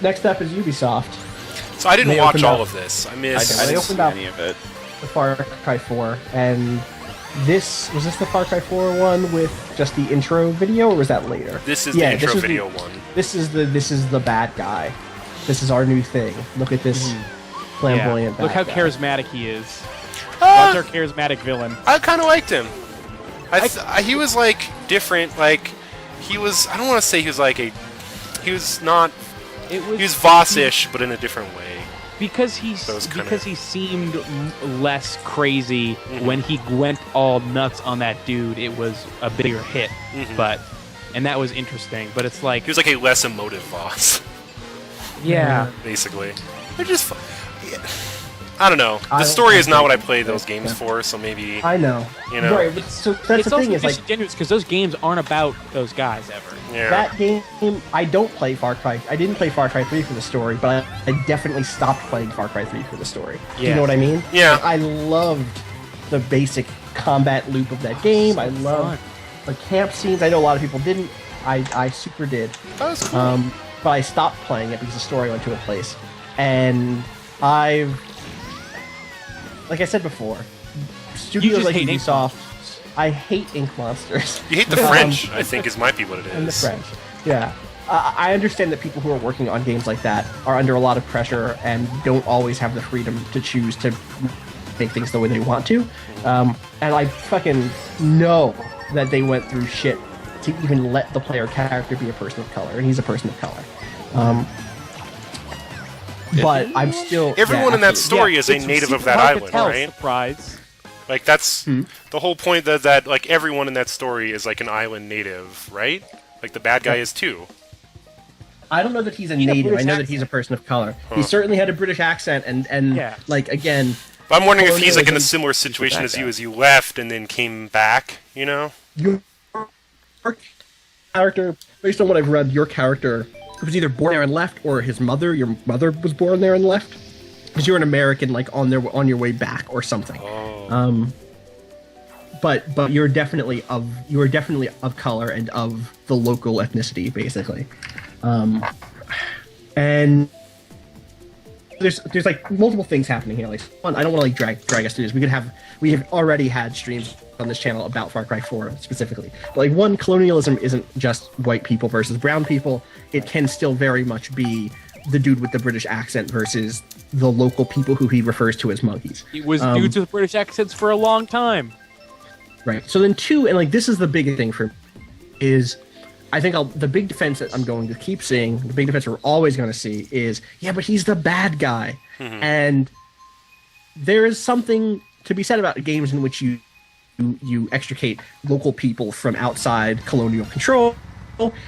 next up is Ubisoft. So I didn't watch all of this. I missed. I didn't see any of it. The Far Cry 4, and was this the Far Cry 4 one with just the intro video, or was that later? This is the intro video one. This is the bad guy. This is our new thing. Look at this flamboyant. Look how bad guy. charismatic he is. That's our charismatic villain. I kind of liked him. He was like different. Like he was. I don't want to say he was like a. He was not. He was Voss-ish, but in a different way. Because he seemed less crazy when he went all nuts on that dude. It was a bigger hit, and that was interesting. But it's like he was like a less emotive Voss. Yeah, basically. They're just. I don't know. The story is not what I play those games for, so maybe. I know. You know. Right, but so that's it's the also thing is like disingenuous because those games aren't about those guys ever. Yeah. that game. I don't play Far Cry. I didn't play Far Cry 3 for the story, but I definitely stopped playing Far Cry 3 for the story. Do you know what I mean? Yeah. I loved the basic combat loop of that game. I loved the camp scenes. I know a lot of people didn't. I super did. That was cool. But I stopped playing it because the story went to a place, and I've. Like I said before, studios like Ubisoft, I hate ink monsters. You hate the French, I think, might be what it is. And the French, yeah. I understand that people who are working on games like that are under a lot of pressure and don't always have the freedom to choose to make things the way they want to. And I fucking know that they went through shit to even let the player character be a person of color, and he's a person of color. But I'm still... Everyone in that story is a native of that island, right? Surprise. Like, that's the whole point that, like, everyone in that story is, like, an island native, right? Like, the bad guy is, too. I don't know that he's a native. I know that he's a person of color. He certainly had a British accent, and like, again... But I'm wondering if he's, like, in a similar situation as you left and then came back, you know? Your character, based on what I've read, your character... was either born there and left, or your mother was born there and left, because you're an American, like on your way back or something. But you're definitely of color and of the local ethnicity, basically. And there's like multiple things happening here. Like, one, I don't want to like drag us through this. We have already had streams on this channel about Far Cry 4 specifically. But like, one, colonialism isn't just white people versus brown people. It can still very much be the dude with the British accent versus the local people who he refers to as monkeys. It was dudes with British accents for a long time. Right. So then two, and like this is the big thing for me, is I think the big defense that I'm going to keep seeing, the big defense we're always going to see is, yeah, but he's the bad guy. And there is something to be said about games in which you extricate local people from outside colonial control.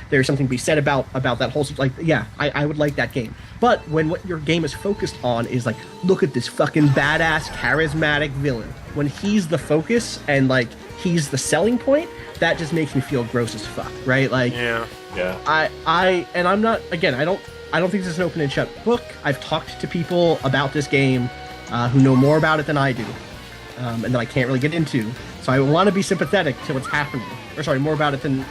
There's something to be said about that whole, like, yeah, I would like that game. But when what your game is focused on is like, look at this fucking badass, charismatic villain, when he's the focus and like he's the selling point, that just makes me feel gross as fuck, right? Like, yeah. And I'm not, again, I don't think this is an open and shut book. I've talked to people about this game who know more about it than I do, and that I can't really get into. So I want to be sympathetic to what's happening, or sorry, more about it than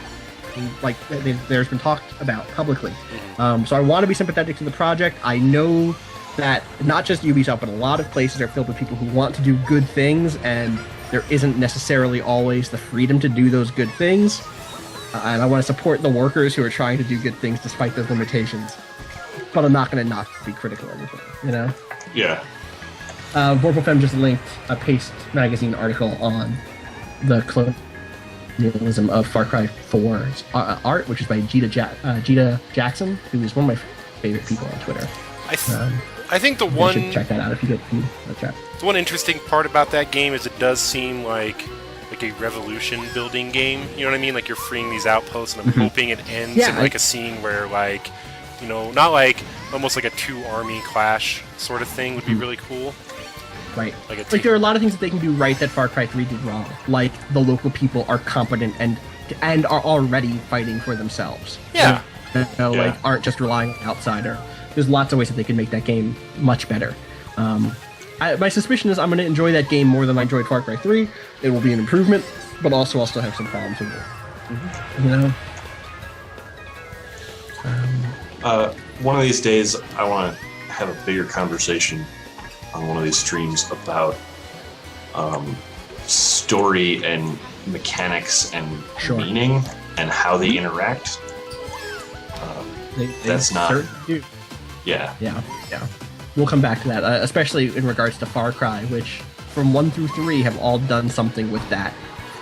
like there's been talked about publicly. So I want to be sympathetic to the project. I know that not just Ubisoft, but a lot of places are filled with people who want to do good things, and there isn't necessarily always the freedom to do those good things. And I want to support the workers who are trying to do good things despite those limitations. But I'm not going to not be critical of everything, you know? Yeah. Vorpal just linked a Paste magazine article on the colonialism of Far Cry 4's art, which is by Gita Jackson, who is one of my favorite people on Twitter. I think the one... You should check that out if you get in the chat. The one interesting part about that game is it does seem like a revolution building game, you know what I mean? Like, you're freeing these outposts, and I'm hoping it ends in like a scene where, like, you know, not like almost like a two-army clash sort of thing would be really cool. Right. Like there are a lot of things that they can do right that Far Cry 3 did wrong. Like, the local people are competent and are already fighting for themselves. Yeah. Like, aren't just relying on an outsider. There's lots of ways that they can make that game much better. My suspicion is I'm going to enjoy that game more than I enjoyed Far Cry 3. It will be an improvement, but also I'll still have some problems with it. You know? one of these days, I want to have a bigger conversation on one of these streams about story and mechanics and meaning and how they interact. That's not. Yeah. We'll come back to that, especially in regards to Far Cry, which from 1 through 3 have all done something with that,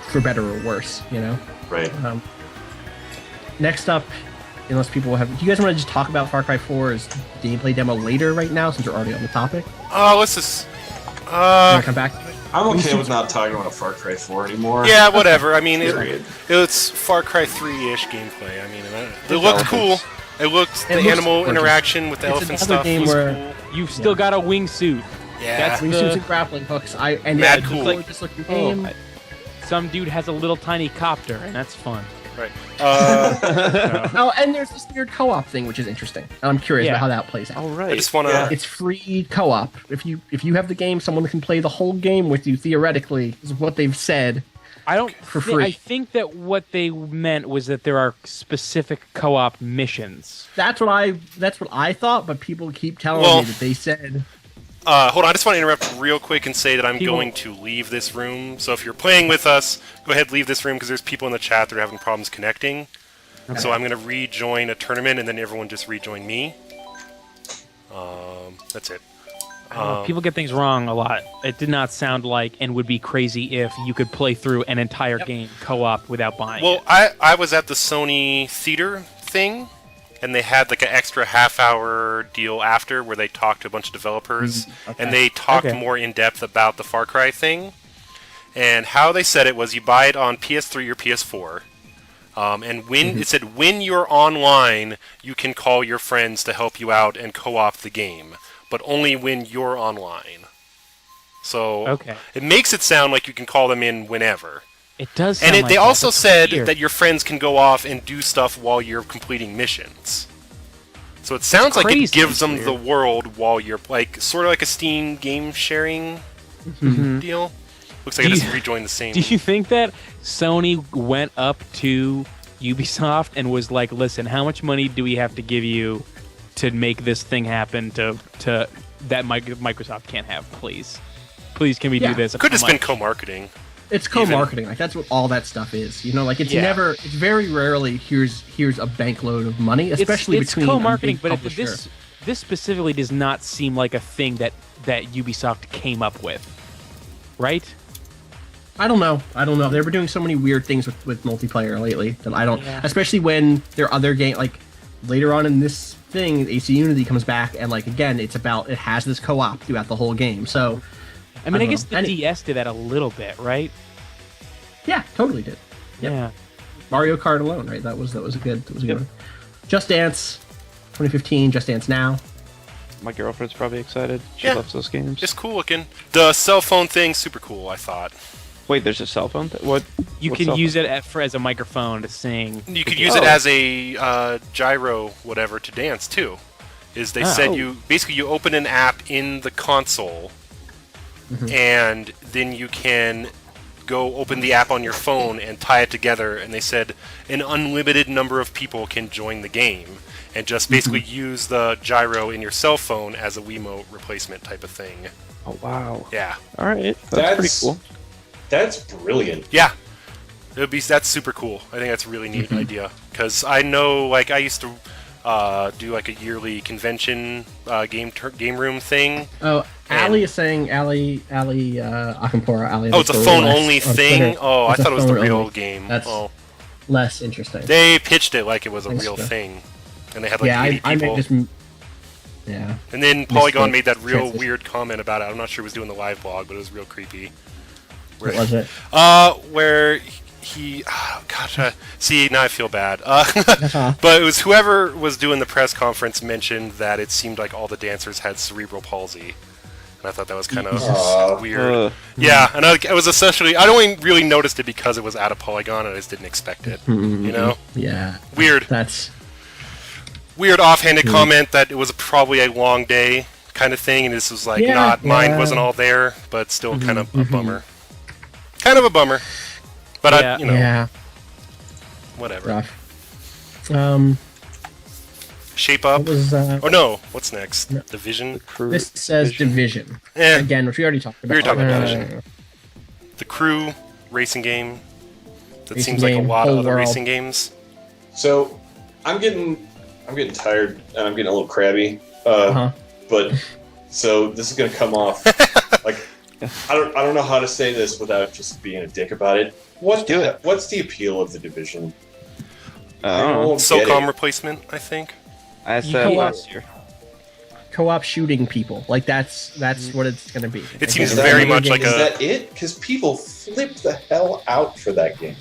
for better or worse. You know. Right. Next up, unless people have, do you guys want to just talk about Far Cry 4's gameplay demo later right now, since we're already on the topic? Let's just. Come back to it? I'm okay with not talking about Far Cry 4 anymore. Yeah, whatever. I mean, it's Far Cry 3-ish gameplay. I mean, it looked cool. It looked the animal interaction with the elephant stuff was cool. You've still got a wingsuit. Yeah, that's wingsuits and grappling hooks. Mad cool. Just looking game. Some dude has a little tiny copter, and that's fun. Right. And there's this weird co-op thing, which is interesting. I'm curious about how that plays out. All right. I just want to. It's free co-op. If you have the game, someone can play the whole game with you. Theoretically, is what they've said. For free. I think that what they meant was that there are specific co-op missions. That's what I thought, but people keep telling me that they said. Hold on, I just want to interrupt real quick and say that I'm going to leave this room. So if you're playing with us, go ahead, leave this room, because there's people in the chat that are having problems connecting. Okay. So I'm going to rejoin a tournament, and then everyone just rejoin me. That's it. People get things wrong a lot. It did not sound like, and would be crazy if you could play through an entire game co-op without buying it. I was at the Sony Theater thing, and they had like an extra half-hour deal after where they talked to a bunch of developers, and they talked more in depth about the Far Cry thing. And how they said it was you buy it on PS3 or PS4, and when it said when you're online, you can call your friends to help you out and co-op the game, but only when you're online. So it makes it sound like you can call them in whenever. It does. And they also said that your friends can go off and do stuff while you're completing missions. So it sounds like it gives them the world while you're sort of like a Steam game sharing deal. Looks like I just rejoined the same. Do you think that Sony went up to Ubisoft and was like, "Listen, how much money do we have to give you to make this thing happen? To that Microsoft can't have, please, can we do this?" Could have been co-marketing. It's co-marketing. Like that's what all that stuff is. You know, like it's never. It's very rarely here's a bank load of money, especially between co-marketing. But this specifically does not seem like a thing that Ubisoft came up with, right? I don't know. They were doing so many weird things with multiplayer lately that I don't. Especially when there are other games, like later on in this thing, AC Unity comes back, and like again, it has this co-op throughout the whole game. So, I mean, I guess the DS did that a little bit, right? Yeah, totally did. Yep. Yeah. Mario Kart alone, right? That was a good one. Just Dance, 2015. Just Dance Now. My girlfriend's probably excited. She loves those games. It's cool looking. The cell phone thing, super cool, I thought. Wait, there's a cell phone? What? You can use it as a microphone to sing. You could use it as a gyro, whatever, to dance too. They said you open an app in the console, and then you can go open the app on your phone and tie it together. And they said an unlimited number of people can join the game, and just basically use the gyro in your cell phone as a Wiimote replacement type of thing. Oh wow! Yeah. All right, that's pretty cool. That's brilliant. Yeah. That's super cool. I think that's a really neat idea. Because I know, like, I used to do, like, a yearly convention game room thing. Oh, Ali is saying, Ali Akampora, Ali. Oh, it's a phone-only thing? Oh, I thought it was the real game. That's less interesting. They pitched it like it was a real thing. And they had, like, 80 people. Yeah. And then Polygon made that real weird comment about it. I'm not sure he was doing the live blog, but it was real creepy. What was it? Where he... Oh, gosh, see, now I feel bad. But it was whoever was doing the press conference mentioned that it seemed like all the dancers had cerebral palsy. And I thought that was kind of weird. Yeah, and I was essentially... I only really noticed it because it was out of Polygon, and I just didn't expect it. You know? Yeah. Weird. That's... Weird offhanded comment that it was probably a long day kind of thing, and this was like mine wasn't all there, but still kind of a bummer. Kind of a bummer, but whatever. Rough. Shape Up. What was, Oh no, what's next? No. Division. this says Division. Eh. Again, which we already talked about. We were talking about Division. The Crew racing game. That Racing seems like a game, lot of whole other world. racing games. So, I'm getting tired and I'm getting a little crabby. But so this is gonna come off like I don't know how to say this without just being a dick about it. What's the appeal of the Division? I don't get SOCOM it. replacement, I think. I said last year. Co-op shooting people. Like that's what it's gonna be. It seems Is that- very much like Is a. that it? Because people flipped the hell out for that game,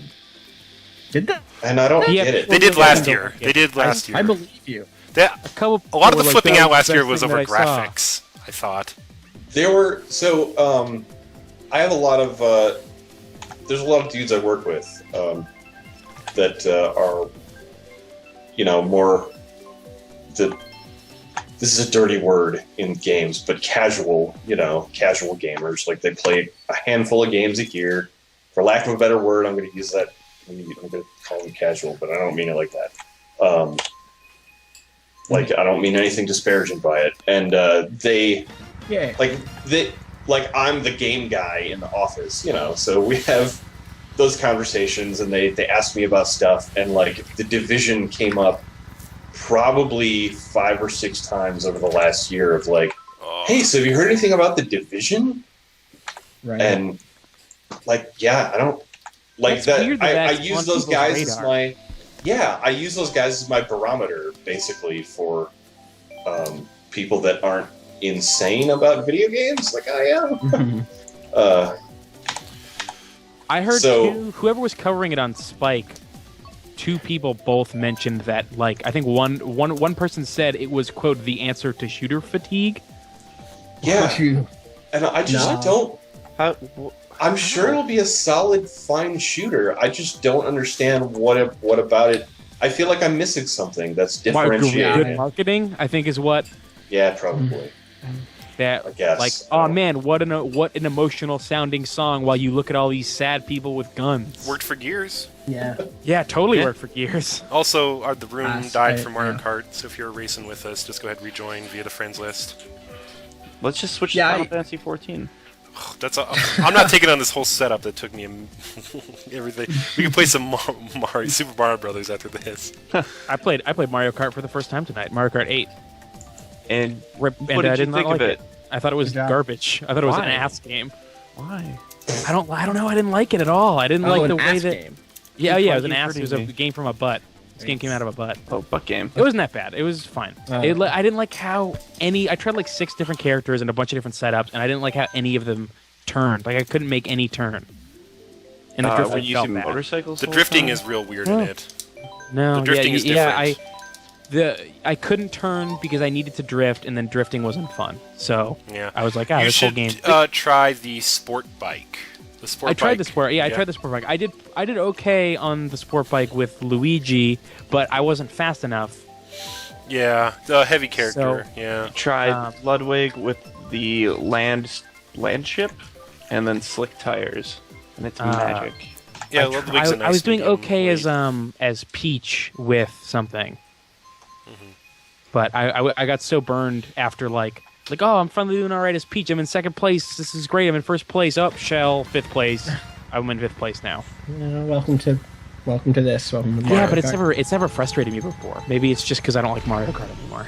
Did that? and I don't Yeah, get it. They did last Yeah. year. They did last year. I believe you. That, a lot of the were like, flipping that out was last the year best was thing over that I saw. graphics, I thought. There were I have a lot of there's a lot of dudes I work with that are more this is a dirty word in games, but casual gamers. Like they play a handful of games a year. For lack of a better word, I'm going to use that. I'm going to call them casual, but I don't mean it like that. Like I don't mean anything disparaging by it. And I'm the game guy in the office, so we have those conversations and they ask me about stuff, and like the Division came up probably 5 or 6 times over the last year of like, hey, so have you heard anything about the Division? Right. And like, yeah, I don't like That's that. weird that I that's use on those people's guys as radar. I use those guys as my barometer basically for people that aren't insane about video games like I am. I heard So- whoever was covering it on Spike, 2 people both mentioned that, like, I think one person said it was, quote, the answer to shooter fatigue. Yeah, You- and I just No. don't. How, I'm sure it'll be a solid, fine shooter. I just don't understand what about it. I feel like I'm missing something that's differentiating Good it. marketing, I think, is what Yeah, probably. that, I guess. like, oh man, what an emotional sounding song while you look at all these sad people with guns. Worked for Gears. Yeah. Yeah, totally Yeah. worked for years. Also, the room Last died night, for Mario yeah. Kart, so if you're racing with us, just go ahead and rejoin via the friends list. let's just switch Yeah, to Final I- Fantasy 14. That's I'm not taking on this whole setup that took me everything. We can play some Mario, Super Mario Brothers after this. I played Mario Kart for the first time tonight. Mario Kart 8. And And what I did did you not think like of it? I thought it was Good job. garbage. I thought it was an Why? ass game. Why? I don't know. I didn't like it at all. I didn't like an the way ass that. game. Yeah, Keep yeah, it was an fucking ass. It was hurting a me. game from a butt. This game came out of a butt. Oh, butt game. It wasn't that bad. It was fine. I didn't like how I tried like 6 different characters and a bunch of different setups, and I didn't like how any of them turned. Like I couldn't make any turn. And the Were drifting you felt using bad. motorcycles? The whole drifting time? is real weird in it. No, The drifting is different. I couldn't turn because I needed to drift, and then drifting wasn't fun. So Yeah. I was like, You this whole should game. try the sport bike. The sport I tried bike. the sport. Yeah, I tried the sport bike. I did okay on the sport bike with Luigi, but I wasn't fast enough. Yeah, the heavy character. Yeah. Tried Ludwig with the land ship, and then slick tires, and it's magic. Yeah, Ludwig's a nice I was doing medium okay weight. as Peach with something, but I got so burned after like oh, I'm finally doing all right as Peach. I'm in 2nd place. This is great. I'm in 1st place. Up, Shell 5th place. I'm in 5th place now. Welcome to this. Welcome to Yeah, Mario but Kart. it's never frustrated me before. Maybe it's just because I don't like Mario Kart anymore.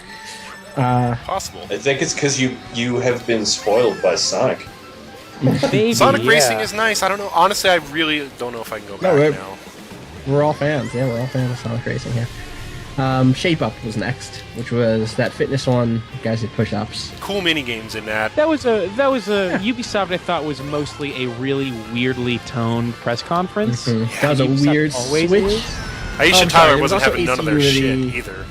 Possible. I think it's because you have been spoiled by Sonic. Maybe, Sonic yeah. Racing is nice. I don't know. Honestly, I really don't know if I can go back we're- now. We're all fans. Yeah, we're all fans of Sonic Racing here. Shape Up was next, which was that fitness one. Guys did push-ups. Cool mini games in that. That was a Ubisoft. I thought was mostly a really weirdly toned press conference. That was a Ubisoft weird always switch. is. Aisha I'm Tyler sorry, there was wasn't also having none of their AC shit Unity. either.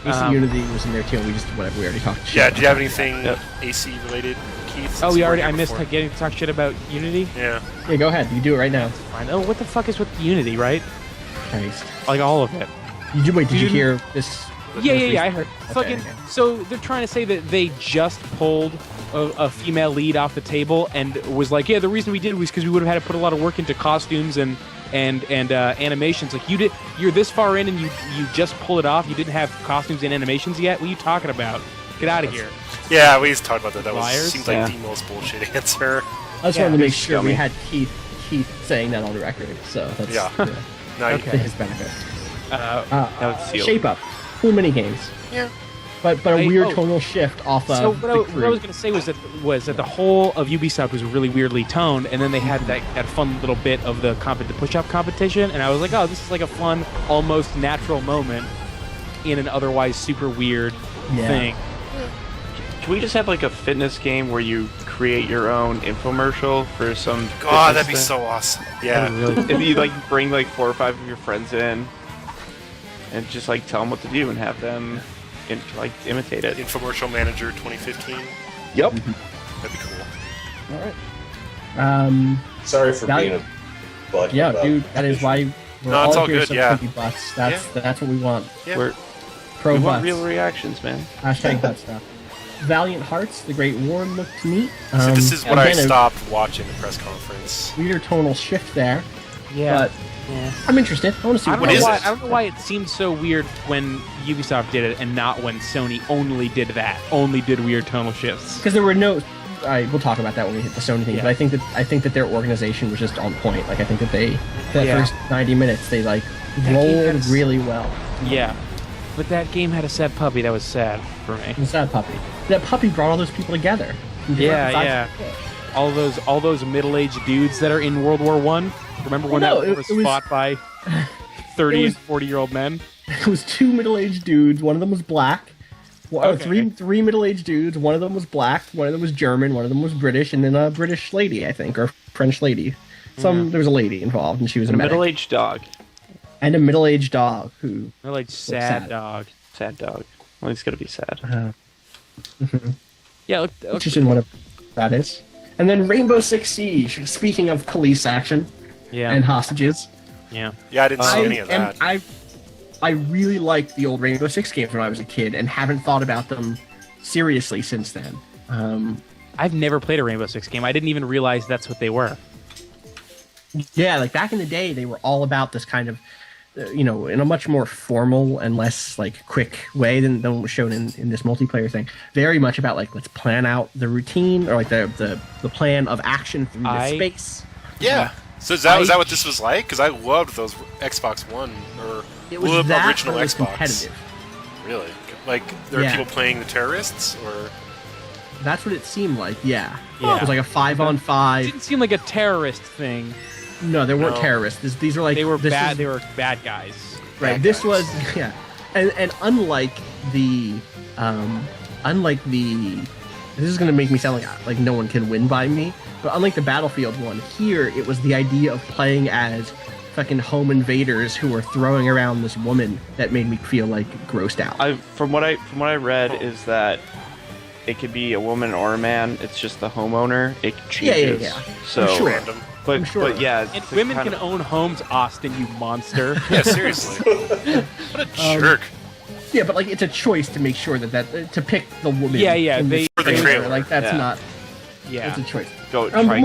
AC Unity was in there too. And we just whatever we already talked. shit Yeah, did you have about. anything AC related, Keith? Oh, since we you weren't already. here I missed before? getting to talk shit about Unity. Yeah. Yeah, go ahead. You do it right now. Fine. Oh, what the fuck is with Unity? Right? Christ. Like all of it. Did you You hear this? Yeah, I heard. Okay, Fucking. okay. So they're trying to say that they just pulled a female lead off the table and was like, yeah, the reason we did was because we would have had to put a lot of work into costumes and animations. Like you're this far in and you just pull it off. You didn't have costumes and animations yet. What are you talking about? Get out of here. Yeah, we just talked about that. That Liars? seems like the most bullshit answer. I just wanted to make sure we scummy. had Keith saying that on the record. So that's No, Okay. to his benefit. That was sealed. Shape Up, cool mini games. Yeah. But a weird tonal shift off of. So the what I was going to say was that the whole of Ubisoft was really weirdly toned, and then they had that fun little bit of the push-up competition, and I was like, oh, this is like a fun, almost natural moment in an otherwise super weird thing. Can we just have like a fitness game where you create your own infomercial for some? God, that'd be fitness so awesome. Yeah. thing? If you like bring like 4 or 5 of your friends in, and just like tell them what to do and have them imitate it. Infomercial Manager 2015. Yep. That'd be cool. All right. Sorry for Now- being a butt. Yeah, about dude, that is why we're No, it's all here good, so yeah. butts. That's what we want. Yeah. We're, Pro we butts. want real reactions, man. Hashtag butt stuff. Valiant Hearts, The Great War looked neat. So this is what I again, stopped watching the press conference. A weirder tonal shift there, Yeah. but I'm interested. I want to see I what don't, is know why, it? I don't know why it seemed so weird when Ubisoft did it and not when Sony only did that, only did weird tonal shifts. because there were no. We'll talk about that when we hit the Sony thing. Yeah. But I think that their organization was just on point. Like I think that that Yeah. first 90 minutes they like game rolled has- really well. Yeah. But that game had a sad puppy. That was sad for me. It's that puppy. That puppy brought all those people together. Yeah. All those middle-aged dudes that are in World War One. Remember when Well, no, that it was was- fought by 30 it was- and 40-year-old men? It was 2 middle-aged dudes. One of them was black. Okay. Three middle-aged dudes. One of them was black. One of them was German. One of them was British, and then a British lady, I think, or French lady. There was a lady involved, and she was a A medic. middle-aged dog. And a middle-aged dog who. Middle-aged sad sad. dog. Sad dog. Well, he's gonna be sad. Yeah, look, Interested in what that is. And then Rainbow Six Siege. Speaking of police action yeah, and hostages, yeah. Yeah, I didn't see any of that. I really liked the old Rainbow Six games when I was a kid, and haven't thought about them seriously since then. I've never played a Rainbow Six game. I didn't even realize that's what they were. Yeah, like back in the day, they were all about this kind of, in a much more formal and less like quick way than what was shown in this multiplayer thing. Very much about like let's plan out the routine or like the plan of action through the space. Yeah. So is that what this was like? Because I loved those Xbox One or It was that original or it was Xbox. competitive. Really? Like there are Yeah. people playing the terrorists, or That's what it seemed like. Yeah. Yeah. It was like a 5-on-5. It didn't seem like a terrorist thing. No, they weren't No. terrorists. These are like They were this bad. is- They were bad guys. Right. bad This guys. was yeah, and unlike the, this is gonna make me sound like no one can win by me, but unlike the Battlefield one, here it was the idea of playing as fucking home invaders who were throwing around this woman that made me feel like grossed out. From what I read is that it could be a woman or a man. It's just the homeowner. It changes. Yeah. So, I'm sure. random. but I'm sure. but yeah, And it's women kind can of- own homes, Austin, you monster. Yeah, seriously. What a jerk. Yeah, but like it's a choice to make sure that to pick the woman. Yeah, in they- For the trailer. Like that's Yeah. not. Yeah. It's a choice. go But try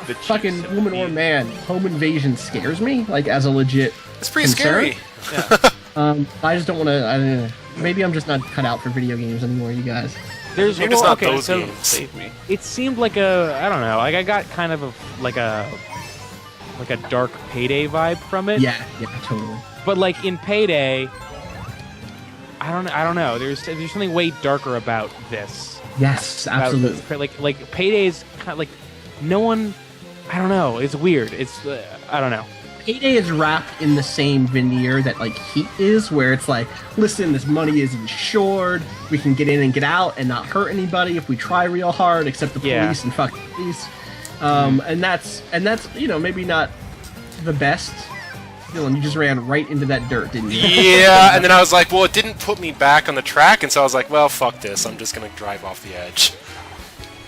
the fucking cheese woman or and- man, home invasion scares me like as a legit. It's pretty concern? scary. I just don't want to. I don't know. Maybe I'm just not cut out for video games anymore, you guys. There's Maybe it's not okay, those so games. Save me. it seemed like I don't know, like I got kind of a dark Payday vibe from it. Yeah, totally. But like in Payday, I don't know. There's something way darker about this. Yes, About absolutely. this. Like Payday's kind of like no one. I don't know. It's weird. It's I don't know. Payday is wrapped in the same veneer that like Heat is, where it's like, listen, this money is insured. We can get in and get out and not hurt anybody if we try real hard, except the police and fuck the police. And that's maybe not the best. Dylan, you just ran right into that dirt, didn't you? Yeah, and then I was like, well, it didn't put me back on the track, and so I was like, well, fuck this. I'm just gonna drive off the edge.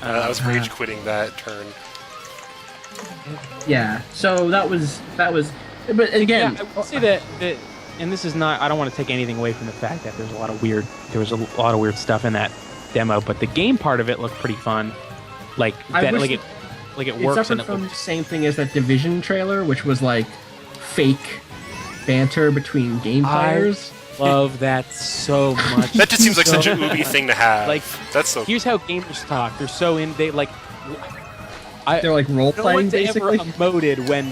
I was rage quitting that turn. Yeah. So that was. But again, Yeah, I would say that, and this is not. I don't want to take anything away from the fact that there was a lot of weird stuff in that demo, but the game part of it looked pretty fun. Like that, like it It works. suffered from the same thing as that Division trailer, which was like fake banter between game players. Love that so much. That just seems like such an Ubi thing to have. Like, that's so. here's how gamers talk. They're so in. They're like role no playing one's basically. ever emoted when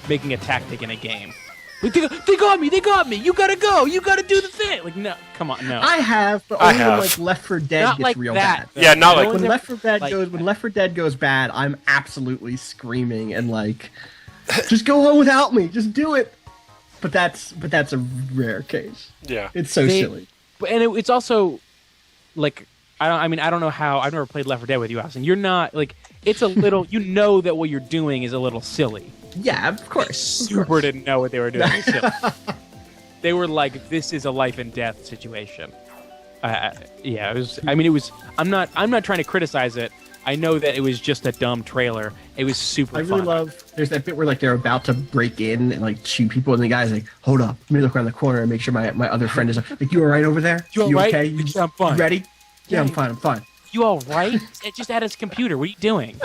making a tactic in a game. Like, they got me. You gotta go. You gotta do the thing. Like, no, come on, no. I have, but I only when have. like Left 4 Dead Not gets like real that. bad. Yeah, not No like one's When ever- Left 4 Dead like- goes when Left 4 Dead goes bad, I'm absolutely screaming and like, just go home without me. Just do it. But that's a rare case. yeah. It's so silly. And it's also like I don't know how. I've never played Left 4 Dead with you, Austin. You're not like it's a little. You know that what you're doing is a little silly. Yeah, of course. Super didn't know what they were doing. Was silly. They were like, this is a life and death situation. Yeah, it was. I mean, it was. I'm not trying to criticize it. I know that it was just a dumb trailer. It was super I fun. really love. There's that bit where like they're about to break in and like shoot people, and the guy's like, "Hold up, let me look around the corner and make sure my other friend is like, you all right over there? You all right? okay? Yeah, I'm fine. You ready? Yeah. Yeah, I'm fine. I'm fine." You all right? It just at his computer. What are you doing?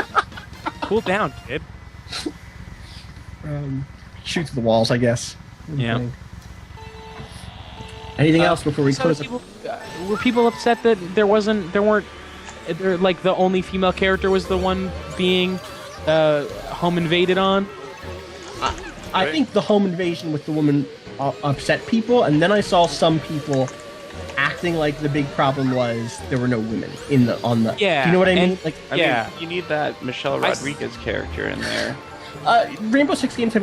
Cool down, kid. Shoot through the walls, I guess. Yeah. Anything else before we So close? were people upset that there weren't like the only female character was the one being home invaded on? I think the home invasion with the woman upset people, and then I saw some people acting like the big problem was there were no women on the. Yeah, Do you know what I mean? and- Like, I Yeah. mean, you need that Michelle I Rodriguez character in there. Rainbow Six games have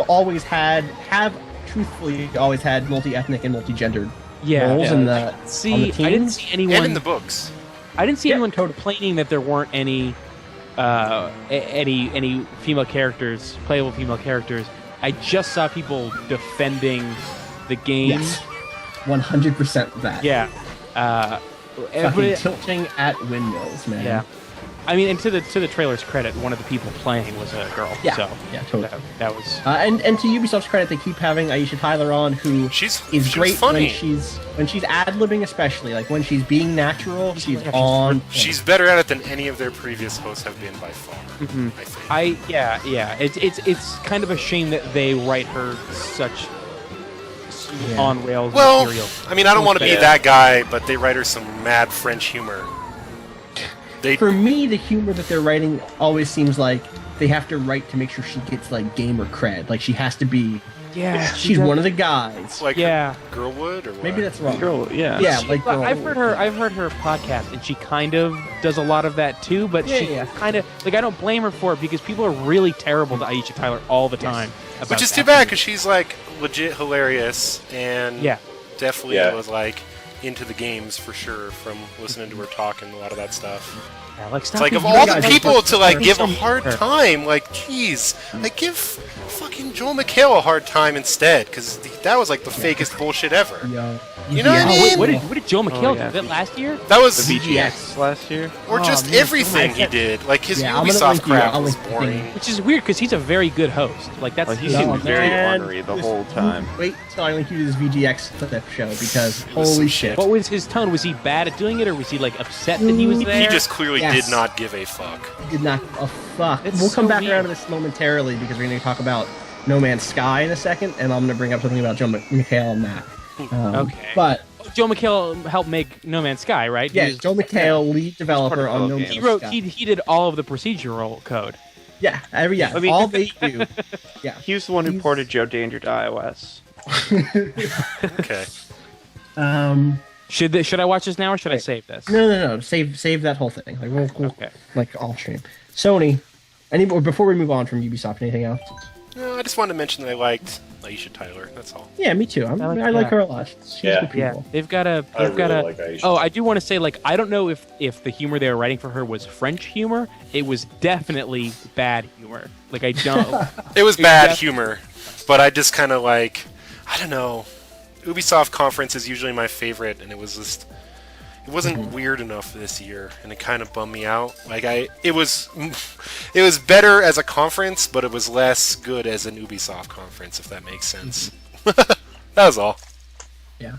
truthfully always had multi-ethnic and multi-gendered roles in the on the See, I didn't teams. see anyone. And in the books. I didn't see Yeah, anyone totally. complaining that there weren't any female characters, playable female characters. I just saw people defending the game. Yes, 100% that. Yeah. Fucking but it- tilting at windmills, man. yeah. I mean, and to the trailer's credit, one of the people playing was a girl. Yeah, So yeah, totally. that was. And to Ubisoft's credit, they keep having Aisha Tyler on, who She's great funny. when she's ad-libbing, especially like when she's being natural. She's on. She's better at it than any of their previous hosts have been by far. Mhm. I think. Yeah. It's kind of a shame that they write her such on rails Well, material. I mean, I don't want to be Yeah. that guy, but they write her some mad French humor. They For me, the humor that they're writing always seems like they have to write to make sure she gets like gamer cred. Like she has to be. Yeah, She's one of the guys. like Yeah. Girlwood or what? Maybe that's wrong. Girl, yeah. Yeah, like I've heard her podcast, and she kind of does a lot of that too. But she Yeah. kind of like I don't blame her for it because people are really terrible to Aisha Tyler all the time. About Which is that. too bad because she's like legit hilarious and Yeah. definitely Yeah. was like into the games for sure from listening to her talk and a lot of that stuff. Yeah, like It's stop like of being all guys the like people this. to like give a Some- hard time, like jeez, like give fucking Joel McHale a hard time instead because that was like the fakest bullshit ever. Yeah. You know what I Yeah. mean? What did Joe McHale yeah. do? That last year? That was The VGX last year. or Oh, just man, everything I he can't- did. Like his Yeah, I'm gonna Ubisoft link you. crap I'll was link the boring. thing. Which is weird because he's a very good host. Like that's Like, he he's seems very man. ornery the whole time. Wait till I link you to this VGX clip show because was some holy shit. shit. What was his tone? Was he bad at doing it, or was he like upset that he was there? He just clearly Yes. did not give a fuck. Did not a fuck. It's We'll come so back weird. around to this momentarily because we're going to talk about No Man's Sky in a second, and I'm going to bring up something about Joe McHale on that. Okay. But Joe McHale helped make No Man's Sky, right? He yeah, was- Joe McHale, lead developer part of on the No game. Man's He wrote. Sky. He did all of the procedural code. Yeah, I mean- all they do. Yeah. He was the one who ported Joe Danger to iOS. Okay. Should I watch this now or should I save this? No. Save that whole thing. Like we'll Okay. like all stream. Sony. Before we move on from Ubisoft, anything else? No, I just wanted to mention that I liked Aisha Tyler. That's all. Yeah, me too. I like like that. her a lot. She's Yeah. good Yeah, people. they've got a. I They've got really a. like Aisha. Oh, I do want to say, like, I don't know if the humor they were writing for her was French humor. It was definitely bad humor. Like, I don't. It was bad def- humor, but I just kind of like, I don't know. Ubisoft conference is usually my favorite, and it wasn't weird enough this year, and it kind of bummed me out. Like it was better as a conference, but it was less good as an Ubisoft conference, if that makes sense. That was all. Yeah.